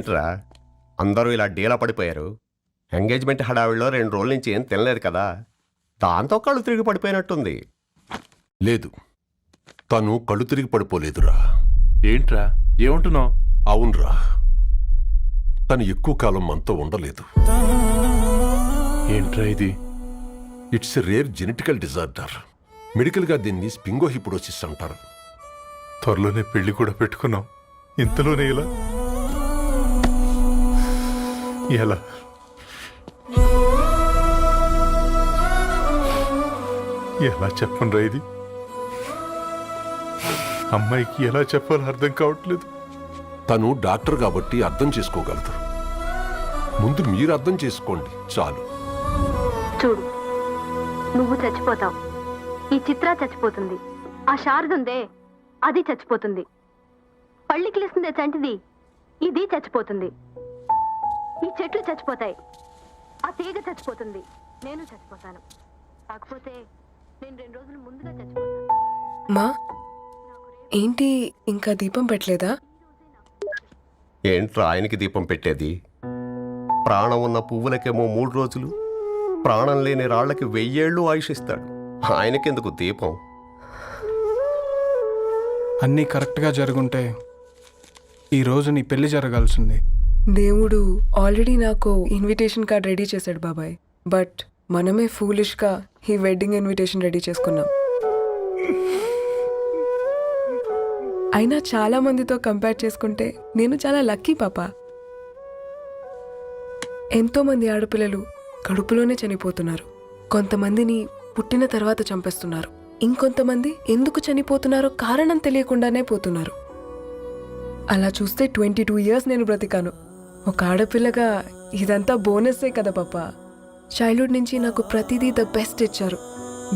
ఏంట్రా అందరూ ఇలా డీలా పడిపోయారు? ఎంగేజ్మెంట్ హడావిడిలో 2 రోజుల నుంచి ఏం తినలేదు కదా, దాంతో కళ్ళు తిరిగి పడిపోయినట్టుంది. లేదు, తను కళ్ళు తిరిగి పడిపోలేదురా. ఏంట్రా ఏమంటున్నావు? అవునరా, తను ఎక్కువ కాలం మనతో ఉండలేదు. ఏంట్రా ఇది? It's a rare genetical disorder. మెడికల్గా దీన్ని స్పింగోహిపోడోసిస్ అంటారు. త్వరలోనే పెళ్లి కూడా పెట్టుకున్నాం, ఇంతలోనే ఇలా ఎలా? ఎలా చెప్పనురా ఇది? అమ్మాయికి ఎలా చెప్పాలో అర్థం కావట్లేదు. తను డాక్టర్ కాబట్టి అర్థం చేసుకోగలదు. ముందు మీరు అర్థం చేసుకోండి చాలు. చూడు, నువ్వు చచ్చిపోతావు, ఈ చిత్ర చచ్చిపోతుంది, ఆ శారదుందే అది చచ్చిపోతుంది, పళ్ళికిలిస్తుందే చంటిది ఇది చచ్చిపోతుంది, ఈ చెట్లు చచ్చిపోతాయి, ఆ తీగ చచ్చిపోతుంది, నేను చచ్చిపోతాను. కాకపోతే నేను 2 రోజులు ముందుగా చచ్చిపోతాను. మా ఏంటి ఇంకా దీపం పెట్టలేదా? ఏంట్రా ఆయనకి దీపం పెట్టేది? ప్రాణం ఉన్న పువ్వులకేమో 3 రోజులు, ప్రాణం లేని రాళ్లకి 1000 ఏళ్ళు ఆయుషిస్తాడు. ఆయనకెందుకు దీపం? అన్నీ కరెక్ట్గా జరుగుంటే ఈరోజు నీ పెళ్లి జరగాల్సింది. దేవుడు ఆల్రెడీ నాకు ఇన్విటేషన్ కార్డ్ రెడీ చేశాడు బాబాయ్. బట్ మనమే ఫూలిష్గా ఈ వెడ్డింగ్ ఇన్విటేషన్ రెడీ చేసుకున్నాం. అయినా చాలా మందితో కంపేర్ చేసుకుంటే నేను చాలా లక్కీ పాప. ఎంతో మంది ఆడపిల్లలు కడుపులోనే చనిపోతున్నారు. కొంతమందిని పుట్టిన తర్వాత చంపేస్తున్నారు. ఇంకొంతమంది ఎందుకు చనిపోతున్నారో కారణం తెలియకుండానే పోతున్నారు. అలా చూస్తే 22 ఇయర్స్ నేను బ్రతికాను. ఒక ఆడపిల్లగా ఇదంతా బోనస్సే కదా పాప. చైల్డ్హుడ్ నుంచి నాకు ప్రతిదీ ద బెస్ట్ ఇచ్చారు.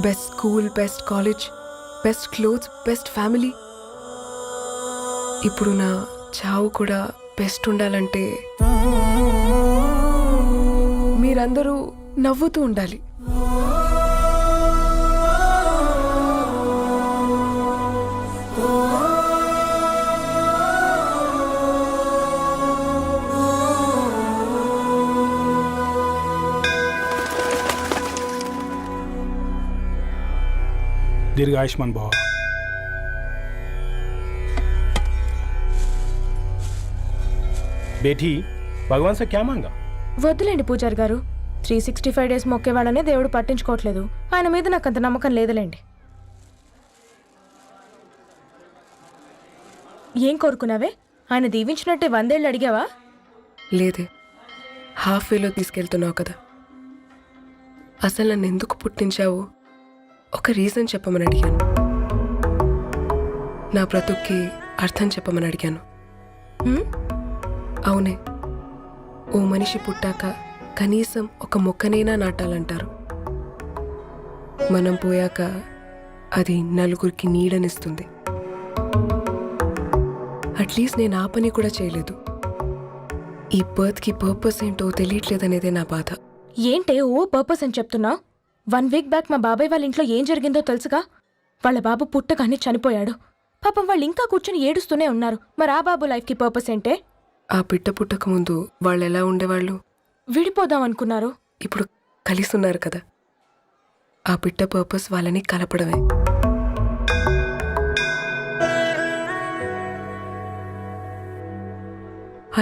Best school, best college, best clothes, best family. ఇప్పుడు నా చావు కూడా బెస్ట్ ఉండాలంటే మీరందరూ నవ్వుతూ ఉండాలి. దీర్ఘాయుష్మాన్ భవ. బేటీ భగవాన్ సే క్యా మాంగా? వద్దులేండి పూజారి గారు, 365 డేస్ మొక్కేవాళ్ళనే దేవుడు పట్టించుకోవట్లేదు. ఆయన మీద నాకు అంత నమ్మకం లేదులేండి. ఏం కోరుకున్నావే? ఆయన దీవించినట్టే 100 ఏళ్ళు అడిగావా? లేదే, హాఫ్ వేలో తీసుకెళ్తున్నావు కదా. అసలు నన్ను ఎందుకు పుట్టించావు ఒక రీజన్ చెప్పమని అడిగాను. నా బ్రతుక్కి అర్థం చెప్పమని అడిగాను. అవునే, ఓ మనిషి పుట్టాక కనీసం ఒక మొక్కనైనా నాటాలంటారు. మనం పోయాక అది నలుగురికి నీడనిస్తుంది. అట్లీస్ట్ నేను ఆ పని కూడా చేయలేదు. ఈ బర్త్కి పర్పస్ ఏంటో తెలియట్లేదనేదే నా బాధ. ఏంటే ఓ పర్పస్ అని చెప్తున్నా? 1 వీక్ బ్యాక్ మా బాబాయ్ వాళ్ళ ఇంట్లో ఏం జరిగిందో తెలుసుగా? వాళ్ళ బాబు పుట్టగానే చనిపోయాడు. పాపం వాళ్ళు ఇంకా కూర్చొని ఏడుస్తూనే ఉన్నారు. మరి ఆ బాబు లైఫ్కి పర్పస్ ఏంటే? ఆ బిడ్డ పుట్టక ముందు వాళ్ళు ఎలా ఉండేవాళ్ళు? విడిపోదాం అనుకున్నారు. ఇప్పుడు కలిసి ఉన్నారు కదా. ఆ బిడ్డ పర్పస్ వాళ్ళని కలపడమే.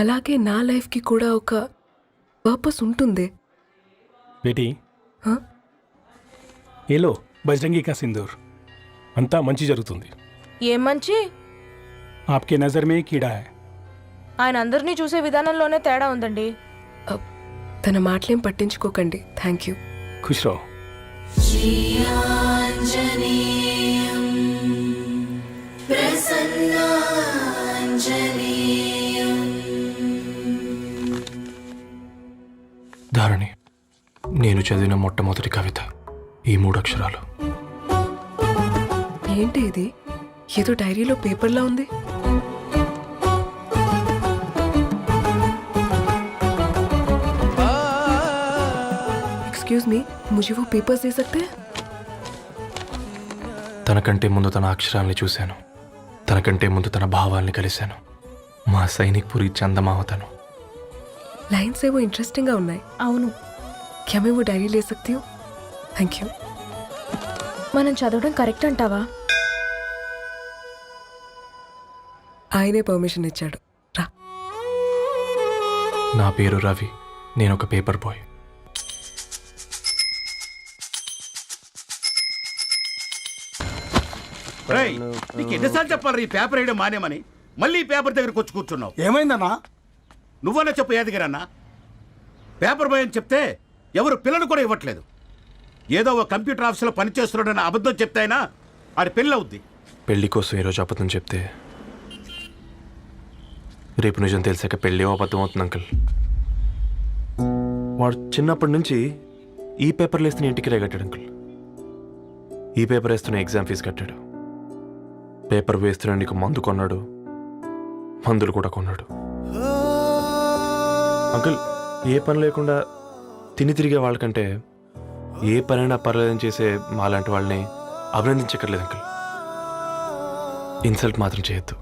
అలాగే నా లైఫ్కి కూడా ఒక పర్పస్ ఉంటుంది. బేటీ హ? ఏలో బజరంగి కా సింధూర్. అంతా మంచి జరుగుతుంది. ఏం మంచి? ఆప్కే నజర్ మే కీడా హై. ఆయన అందరినీ చూసే విధానంలోనే తేడా ఉందండి. తన మాటలేం పట్టించుకోకండి. Thank you. ఖుష్ రహో. ధారణి, నేను చదివిన మొట్టమొదటి కవిత ఈ 3 అక్షరాలు. ఏంటి ఇది? ఏదో డైరీలో పేపర్లా ఉంది. एक्सक्यूज मी, मुझे वो पेपर्स दे सकते हैं? తనకంటే ముందు తన అక్షరాల్ని చూశాను. తనకంటే ముందు తన భావాల్ని కలిశాను. మా సైనిక్ పురి చందమామ తను. లైన్స్ ఏవో ఇంట్రెస్టింగ్గా ఉన్నాయి. అవును, क्या मैं वो डायरी ले सकती हूँ? Thank you. మనం చదవడం కరెక్ట్ అంటావా? ఆయనే పర్మిషన్ ఇచ్చాడు. రా. నా పేరు రవి, నేను ఒక పేపర్ బాయ్. నీకు ఎన్నిసార్లు చెప్పాలి ఈ పేపర్ వేయడం మానేమని? మళ్ళీ ఈ పేపర్ దగ్గరకు వచ్చి కూర్చున్నావు. ఏమైందన్నా? నువ్వన్నా చెప్పు యాదగిరన్నా. పేపర్ బాయ్ అని చెప్తే ఎవరు పిల్లలు కూడా ఇవ్వట్లేదు. ఏదో ఒక కంప్యూటర్ ఆఫీసులో పనిచేస్తున్నాడని అబద్ధం చెప్తే అయినా ఆడి పెళ్ళి అవుద్ది. పెళ్లి కోసం ఈరోజు అబద్ధం చెప్తే రేపు నిజం తెలిసాక పెళ్ళి అబద్ధం అవుతుంది అంకుల్. వాడు చిన్నప్పటి నుంచి ఈ పేపర్లు వేస్తున్న ఇంటికి కట్టాడు అంకుల్. ఈ పేపర్ వేస్తున్న ఎగ్జామ్ ఫీజు కట్టాడు. పేపర్ వేస్తున్న నీకు మందు కొన్నాడు, మందులు కూడా కొన్నాడు. అంకుల్, ఏ పని లేకుండా తిని తిరిగే వాళ్ళకంటే ఏ పనైనా పర్లేదని చేసే మాలాంటి వాళ్ళని అభినందించక్కర్లేదు అంకుల్. ఇన్సల్ట్ మాత్రం చేయొద్దు.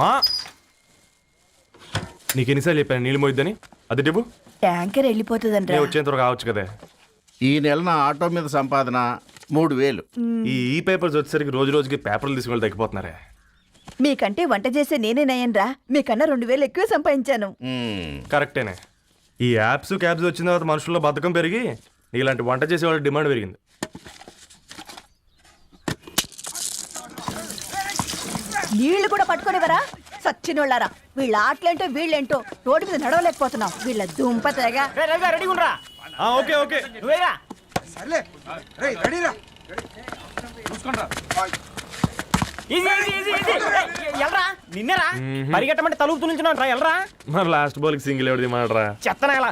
మా నీకు ఎన్నిసార్లు చెప్పాను నీళ్ళు మోయిద్దని? అది డిబు ట్యాంకర్ వెళ్ళిపోతుందంట. నేను వచ్చేంత వరకు కావచ్చు కదా. ఈ నెల నా ఆటో మీద సంపాదన 3000. ఈ పేపర్స్ వచ్చేసరికి రోజు రోజుకి పేపర్లు తీసుకుని తగ్గిపోతున్నారే. మీకంటే వంట చేసే నేనే నయ్యన్రా. మీకన్నా 2000 ఎక్కువ సంపాదించాను. కరెక్టేనే. ఈ యాప్స్ క్యాబ్స్ వచ్చిన తర్వాత మనుషుల్లో బద్ధకం పెరిగి ఇలాంటి వంట చేసే వాళ్ళ డిమాండ్ పెరిగింది. నీళ్లు కూడా పట్టుకునేవరా సచ్చినోళ్ళారా. వీళ్ళ ఆటలేంటో వీళ్ళేంటో రోడ్డు మీద నడవలేకపోతున్నాం. వీళ్ళ దుంప తెగ. ఓకే ఓకే నిన్నరా పరిగెట్టమంటే తలుపుతూ నుంచున్నాను రా. ఎల్రా మరి లాస్ట్ బాల్కి సింగిల్ ఎవరిది మాడరా? చెత్తనా ఎలా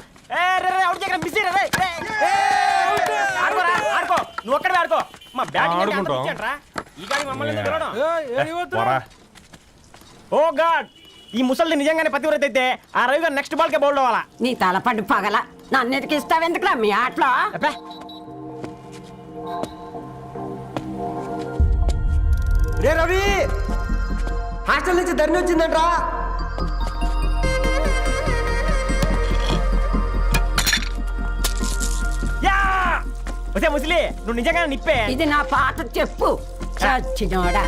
ఆడుకో, నువ్వు ఒక్కడే ఆడుకో. మా ఓ గాడ్, ఈ ముసలి నిజంగానే పతివ్రత అయితే ఆ రవి గారు నెక్స్ట్ బాల్ కే బౌల్డ్ అవ్వాలా. నీ తలపండు పగల నన్ను ఇస్తావెందుకురా మీ ఆటలో? రే రవి, హాస్టల్ నుంచి ధరణి వచ్చిందంట్రా. వచ్చే ముసలి, నువ్వు నిజంగా నిప్పే. ఇది నా పాత చెప్పు చచ్చినోడా.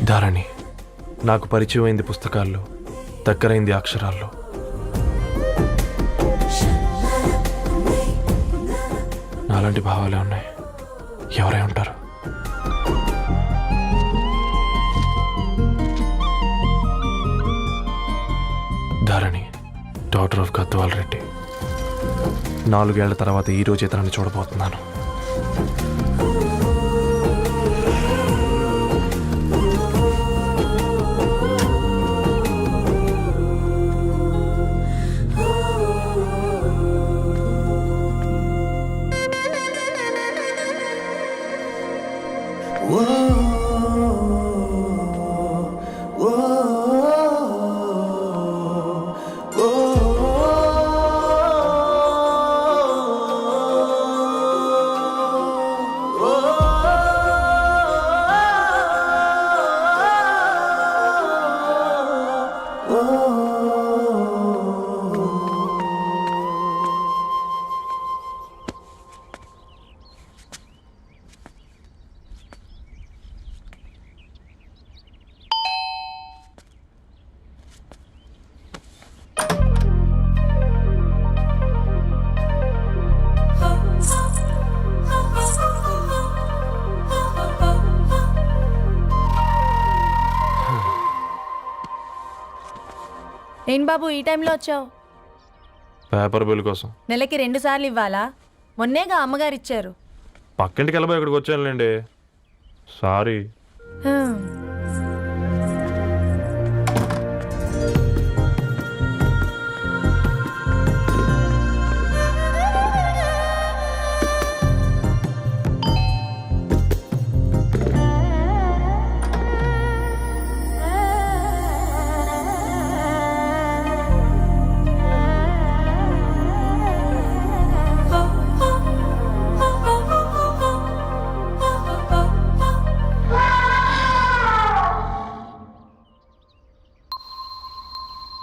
ధారణి నాకు పరిచయం అయింది పుస్తకాల్లో, దగ్గరైంది అక్షరాల్లో. నాలాంటి భావాలే ఉన్నాయి. ఎవరై ఉంటారు? Dharani, daughter of Gadwal Reddy. 4 ఏళ్ల తర్వాత ఈ రోజు ఇతరాన్ని చూడబోతున్నాను. ఏం బాబు ఈ టైంలో వచ్చావు? పేపర్ బిల్ కోసం. నెలకి 2 సార్లు ఇవ్వాలా? మొన్నేగా అమ్మగారు ఇచ్చారు. పక్కింటికి వెళ్ళబోయి ఇక్కడికి వచ్చానులేండి. సారీ.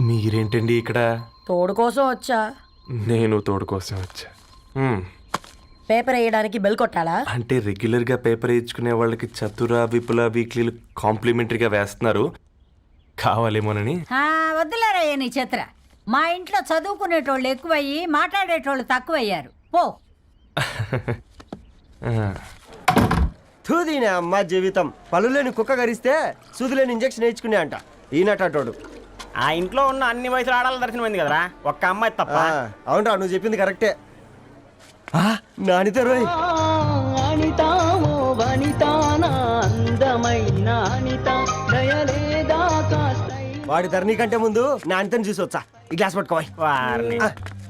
మీరేంటండి ఇక్కడ? తోడు కోసం వచ్చా. నేను తోడు కోసం వచ్చా. పేపర్ వేయడానికి బెల్ కొట్టాలా? అంటే రెగ్యులర్గా పేపర్ వేయించుకునే వాళ్ళకి చతుర విపుల వీక్లీలు కాంప్లిమెంటరీగా వేస్తున్నారు, కావాలేమోనని. వద్దులేరా నీ చిత్ర. మా ఇంట్లో చదువుకునేటోళ్ళు ఎక్కువయ్యి మాట్లాడేటోళ్ళు తక్కువయ్యారు. పో. తూదీనే అమ్మ జీవితం. పలులేని కుక్క గరిస్తే సూదులేని ఇంజక్షన్ వేయించుకునే అంట ఈనటోడు. ఆ ఇంట్లో ఉన్న అన్ని వయసులో ఆడాలి దర్శనమైంది కదరా, ఒక్క అమ్మాయి తప్ప. అవునరా, నువ్వు చెప్పింది కరెక్టే. నానితే రోయ్. వాడి ధరణి కంటే ముందు నా అంతని చూసి వచ్చా. ఈ గ్లాస్ పట్టుకోవాలి.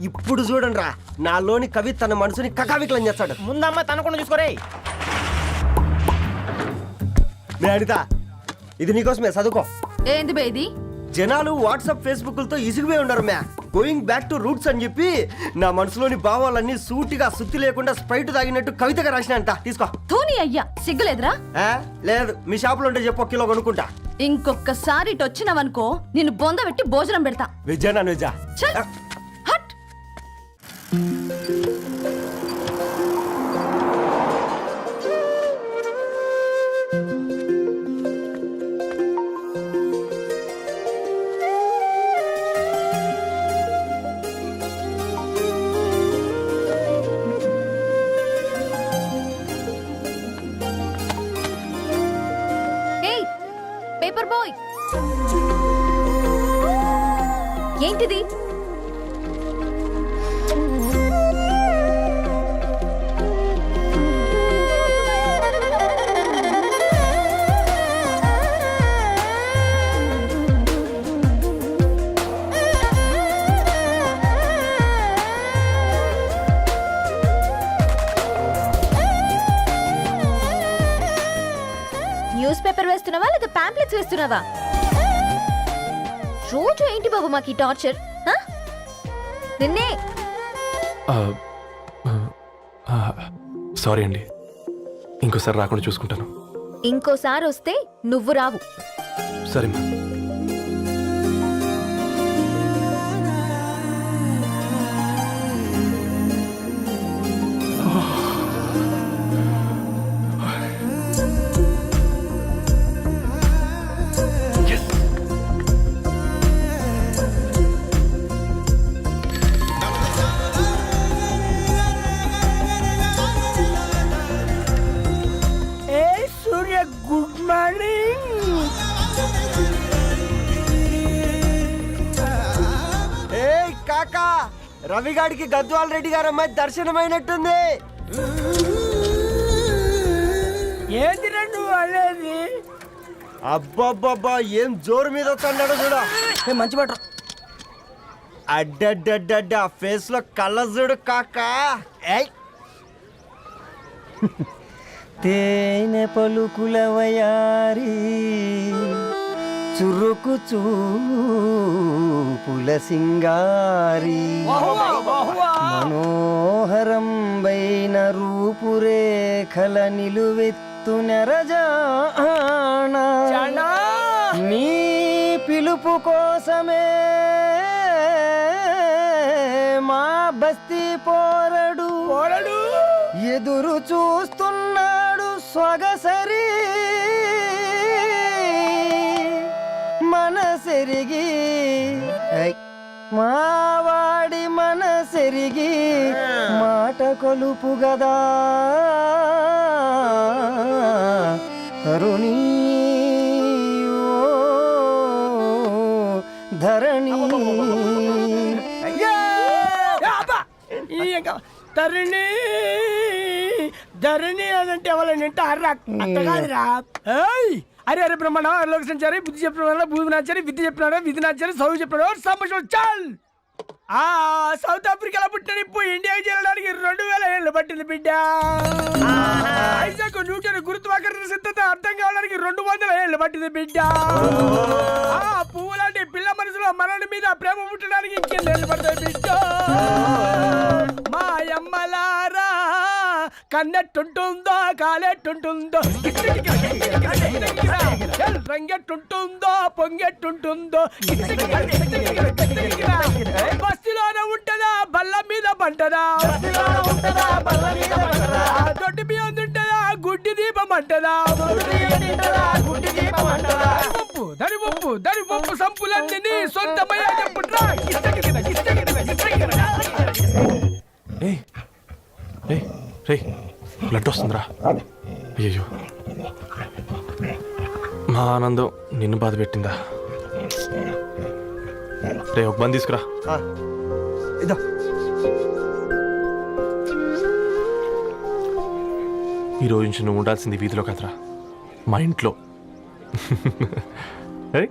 ఇప్పుడు చూడండి రా, నాలోని కవి తన మనసుని కకావికలం చేస్తాడు. ముందమ్మ తనకుండా చూసుకోరే. అనిత, ఇది నీకోసమే, చదువుకో. ఏంది బేది? జనాలు వాట్సాప్ ఫేస్బుక్లతో ఇసిగిపోయి ఉన్నారు మ్యా. గోయింగ్ బ్యాక్ టు రూట్స్ అని చెప్పి నా మనసులోని భావాలన్నీ సూటిగా సుత్తి లేకుండా స్ప్రైట్ తాగినట్టు కవితగా రాసిన అంట. తీసుకో. ధోని అయ్యా, సిగ్గులేదురా? లేదు, మీ షాపులో ఉంటే చెప్పు, 1 కిలో కొనుక్కుంటా. ఇంకొకసారి ఇటు వచ్చినావనుకో నిన్ను బొంద పెట్టి భోజనం పెడతా. వెజ్జా నాన్ వెజ్జా? హట్. పేపర్ బాయ్, ఏంటిది? న్యూస్ పేపర్ వేస్తున్నావా లేదా పాంప్లెట్స్ వేస్తున్నావా? రోజు ఏంటి బాబు మాకు ఈ టార్చర్? నిన్నే. సారీ అండి, ఇంకోసారి రాకుండా చూసుకుంటాను. ఇంకోసారి వస్తే నువ్వు రావు. సరే మా. Good morning. ఏ కాకా, రవిగాడికి గద్వాల్ రెడ్డి గారు అమ్మాయి దర్శనమైనట్టుంది. ఏంటి నువ్వు అనేది? అబ్బబ్బబ్బా, ఏం జోరు మీద వస్తున్నాడో చూడ. మంచి మాట. అడ్డడ్డడ్డ ఫేస్ లో కళ్ళ చూడు కాకా. తేనె పలుకుల వయారి చురుకు చూపుల సింగారి మనోహరం బైన రూపురేఖల నిలువెత్తు నెరజానా నీ పిలుపు కోసమే మా బస్తీ పోరడు ఎదురు చూస్తున్నాడు స్వగసరి మనసెరిగి మావాడి మనసెరిగి మాట కొలుపు గదా తరుణీ ధరణి ధరణి ధరణి అదంటే ఎవరైనా అర్థకాదురా. అరే అరే బ్రహ్మణ లోక సంచారి బుద్ధి చెప్పిన భూమి నాచారి విద్య చెప్పినాడు విధి నాచారి చదువు చెప్పినాడు సంభాషణ చాల్. సౌత్ ఆఫ్రికాలో పుట్టిన ఇప్పుడు ఇండియాకి చేరడానికి 2000 ఏళ్ళు పట్టింది బిడ్డ. ఐజాక్ న్యూటన్ గురుత్వాకర్షణ సిద్ధత అర్థం కావడానికి 200 ఏళ్ళు పట్టింది బిడ్డ. పువ్వులాంటి పిల్ల మనసులో మనని మీద ప్రేమ పుట్టడానికి ఇంకెళ్ళేళ్ళు పడతాయి బిడ్డ. మా అమ్మలారా కన్నెట్టుంటుందో కాలెట్టుంటుందో రంగెట్టుంటుందో పొంగెట్టుంటుందో బస్సులోనే ఉంటదా బల్ల మీద పంటదా దొడ్డి బియ్యం తింటదా గుడ్డి దీపం అంటదా దరి పప్పు సంపులన్నీ నీ సొంతమయ్యా చెప్పుట్రా ఏయ్ రే రే బ్లడ్ వస్తుందిరా అయ్యో మా ఆనందం నిన్ను బాధ పెట్టిందా రే ఒక బంద్ తీసుకురా ఈ రోజు నుంచి నువ్వు ఉండాల్సింది వీధిలో కదరా మా ఇంట్లో ఏయ్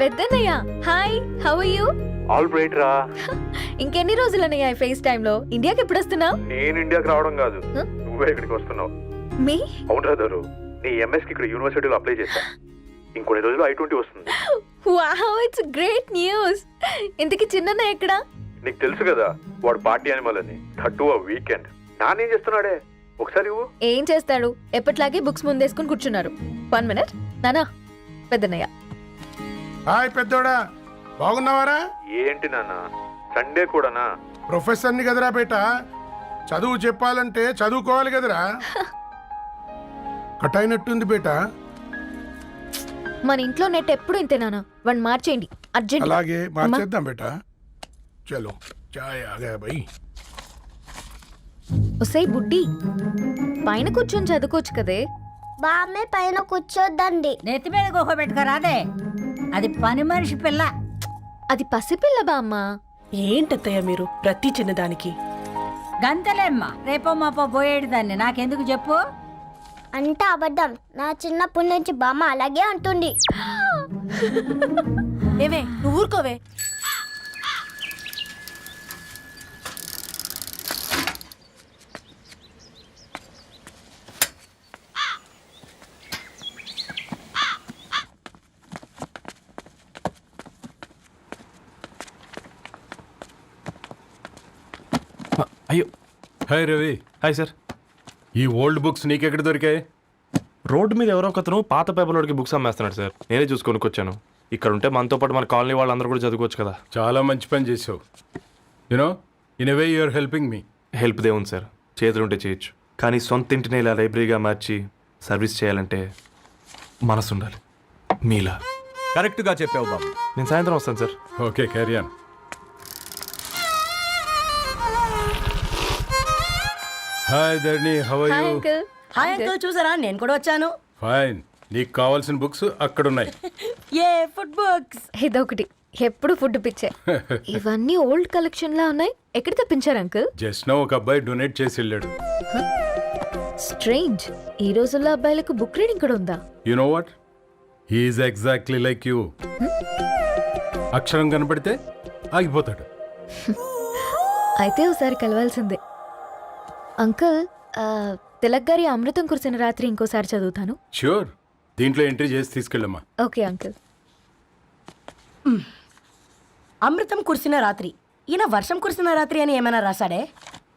పెద్దన్నయ్య hi how are you all right రా. ఇంకెన్ని రోజులన్నయ్య ఈ ఫేస్ టైమ్ లో ఇండియాకి ఎప్పుడు వస్తున్నావు నేను ఇండియాకి రావడం కాదు, నువ్వే ఇక్కడికి వస్తున్నావు. మీ అవును రాదారు, నీ ఎంఎస్ కి ఇక్కడ యూనివర్సిటీలో అప్లై చేశా. ఇంకొన్ని రోజులు I-20 వస్తుంది. Wow it's great news. ఇంతకి చిన్నన్న ఎక్కడా? నీకు తెలుసు కదా వాడు పార్టీ అనిమల్ అని, థర్టూ ఆ వీకెండ్. నానేం చేస్తున్నాడే ఒకసారి ఇవ్వు. ఏం చేస్తాడు, ఎప్పట్లాగే బుక్స్ ముందేసుకుని కూర్చున్నారు. 1 మినిట్ నానా. పెద్దన్నయ్య హాయ్ పెద్దోడా, బాగున్నావారా? ఏంటి నాన్న సండే కూడానా? ప్రొఫెసర్ని కదరా బేట, చదువు చెప్పాలంటే చదువుకోవాలి కదరా. కట్ అయినట్టుంది బేట. మన ఇంట్లో నెట్ ఎప్పుడు ఇంతే నానా. 1 మార్చేయండి అర్జెంట్. అలాగే మార్చేద్దాం బేట. చలో చాయ్ ఆగా భయ్. ఒసేయ్ బుడ్డి, పైన కూర్చొని చదువుకోవచ్చు కదే. బామ్మే పైన కూర్చోద్దండి. నెత్తి మీద గుహ పెట్టుకోరాదే, అది పని మనిషి పిల్ల. అది పసిపిల్ల బామ్మ. ఏంటత్తయ్య మీరు ప్రతి చిన్నదానికి? గంతలేమ్మా, రేపో మాపో పోయేడు దాన్ని నాకెందుకు చెప్పు. అంట అబద్ధం. నా చిన్నప్పటి నుంచి బామ్మ అలాగే అంటుంది. ఏవే నువ్వు ఊరుకోవే. అయ్యో హాయ్ రవి. Hi sir. ఈ ఓల్డ్ బుక్స్ నీకెక్కడ దొరికాయి? రోడ్డు మీద ఎవరో ఒకతను పాత పేపర్లోకి బుక్స్ అమ్మేస్తున్నాడు సార్. నేనే చూసుకొని వచ్చాను. ఇక్కడ ఉంటే మనతో పాటు మన కాలనీ వాళ్ళందరూ కూడా చదువుకోవచ్చు కదా. చాలా మంచి పని చేసావు. You know in a way you are helping me. Help దే ఉంది సార్, చేతులుంటే చేయొచ్చు. కానీ సొంత ఇంటిని ఇలా లైబ్రరీగా మార్చి సర్వీస్ చేయాలంటే మనసు ఉండాలి. మీలా. కరెక్ట్గా చెప్పావు బాబు. నేను సాయంత్రం వస్తాను sir. Okay carry on. Hi Dharni, how are hi you? Uncle. Hi uncle, చూసారా నేను కూడా వచ్చాను. ఫైన్. నీకు కావాల్సిన బుక్స్ అక్కడ ఉన్నాయి. ఏ ఫుడ్ బుక్స్? ఇదొకటి ఎప్పుడు ఫుడ్ పిచ్చే. ఇవన్నీ ఓల్డ్ కలెక్షన్ లా ఉన్నాయి. ఎక్కడ తెప్పించారు అంకుల్? జస్ట్ నో ఒక అబ్బాయి డొనేట్ చేసి వెళ్ళాడు. స్ట్రేంజ్. ఈ రోజుల్లో అబ్బాయిలకు బుక్ రీడింగ్ కూడా ఉందా? You know what, he's exactly like you. అక్షరం కనపడితే ఆగిపోతాడు. అయితే ఒకసారి కలవాల్సిందే. అంకుల్, తిలక్ గారి అమృతం కురిసిన రాత్రి ఇంకోసారి చదువుతాను. ష్యూర్. దీంట్లో ఎంట్రీ చేసి తీసుకెళ్ళమ్మా. Okay uncle. అమృతం కురిసిన రాత్రి. ఈయన వర్షం కురిసిన రాత్రి అని ఏమైనా రాశాడే?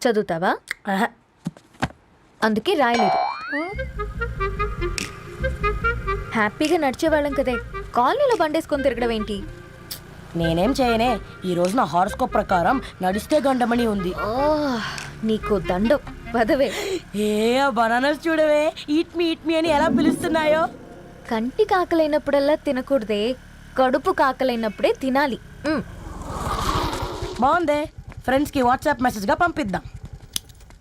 చదువుతావా? ఆహా. అందుకే రాయలేదు. హ్యాపీగా నడిచేవాళ్ళం కదే, కాలనీలో బండేసుకొని తిరగడం ఏంటి? నేనేం చేయనే, ఈ రోజు నా హారోస్కోప్ ప్రకారం నడిస్తే గండమణి ఉంది. ఓ నీకు దండం పదవే. ఏ బనానాస్ చూడవే, ఈట్ మీ అని ఎలా పిలుస్తున్నాయో. కంటి కాకలైనప్పుడల్లా తినకూడదే, కడుపు కాకలైనప్పుడే తినాలి. బాగుందే, ఫ్రెండ్స్ కి వాట్సాప్ మెసేజ్ గా పంపిద్దాం.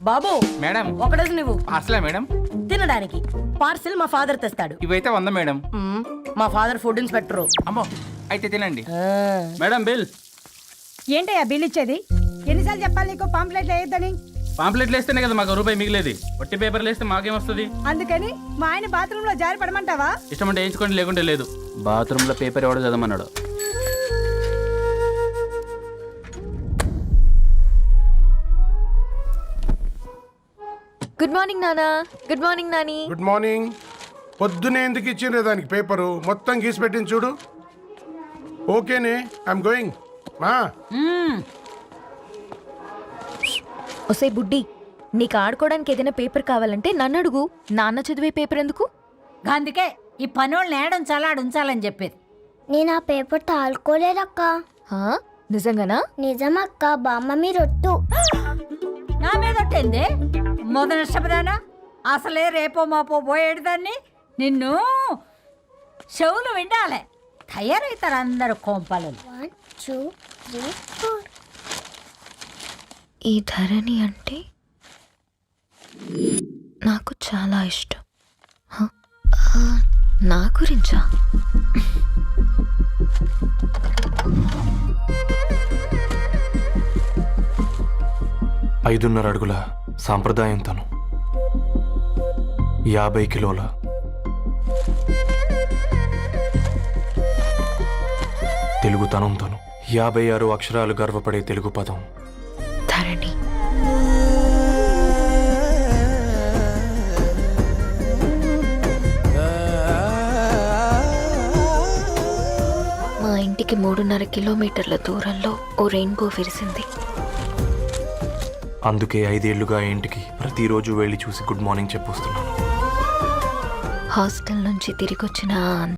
బాబు మేడం, ఒకడేసి నువ్వు అసలే మేడం తినడానికి పార్సిల్ మా ఫాదర్ తెస్తాడు. ఇవైతే 100 మేడం. మా ఫాదర్ ఫుడ్ ఇన్స్పెక్టర్. అమ్మో, అయితే తినండి మేడం. బిల్ ఏంటయ్యా బిల్ ఇచ్చేది? ఎన్నిసార్లు చెప్పాలి నీకు పాంప్లెట్లు వేయొద్దని? పాంప్లెట్లు వేస్తేనే కదా మాకు రూపాయి మిగిలేది. వట్టి పేపర్లు వేస్తే మాకేమొస్తుంది? అందుకని మా ఆయన బాత్రూమ్ లో జారి పడమంటావా? ఇష్టం అంటే వేయించుకోండి, లేకుంటే లేదు. బాత్రూంలో పేపర్ ఎవడో చదవమన్నాడు. గుడ్ మార్నింగ్ నానా. Good morning Nani. Good morning. పొద్దునే ఎందుకు ఇచ్చిండ్రే దానికి పేపరు? మొత్తం గీసి పెట్టింది చూడు. ఓకేనే, ఐఎమ్ గోయింగ్. మా ఒసే బుడ్డి, నీకు ఆడుకోవడానికి ఏదైనా పేపర్ కావాలంటే నన్ను అడుగు. నాన్న చదివే పేపర్ ఎందుకు? అందుకే ఈ పనోళ్ళని ఏడుంచాలా ఉంచాలని చెప్పేది. నేను ఆ పేపర్ తాలుకోలేదక్క. హా? నిజంగానా? నిజమక్క, బామ్మ మీరొట్టు. నా మీద ఒట్టేంది మొదటి నష్టపదానా? అసలే రేపో మాపో పోయేడుదాన్ని. నిన్ను చెవులు విండాలే. తయారవుతారు అందరు కోంపాలు. 1 2 3 4. ఈ ధరణి అంటే నాకు చాలా ఇష్టం. హ? నా గురించా? ఐదున్నర అడుగుల సాంప్రదాయం తను, 50 కిలోల తెలుగుతనం తను, 56 అక్షరాలు గర్వపడే తెలుగు పదం ధరణి. మా ఇంటికి 3.5 కిలోమీటర్ల దూరంలో ఓ రెయిన్బో విరిసింది. అందుకే 5 ఏళ్లుగా ఇంటికి ప్రతిరోజు వెళ్ళి చూసి గుడ్ మార్నింగ్ చెప్పొస్తున్నాను. హాస్టల్ నుంచి తిరిగొచ్చిన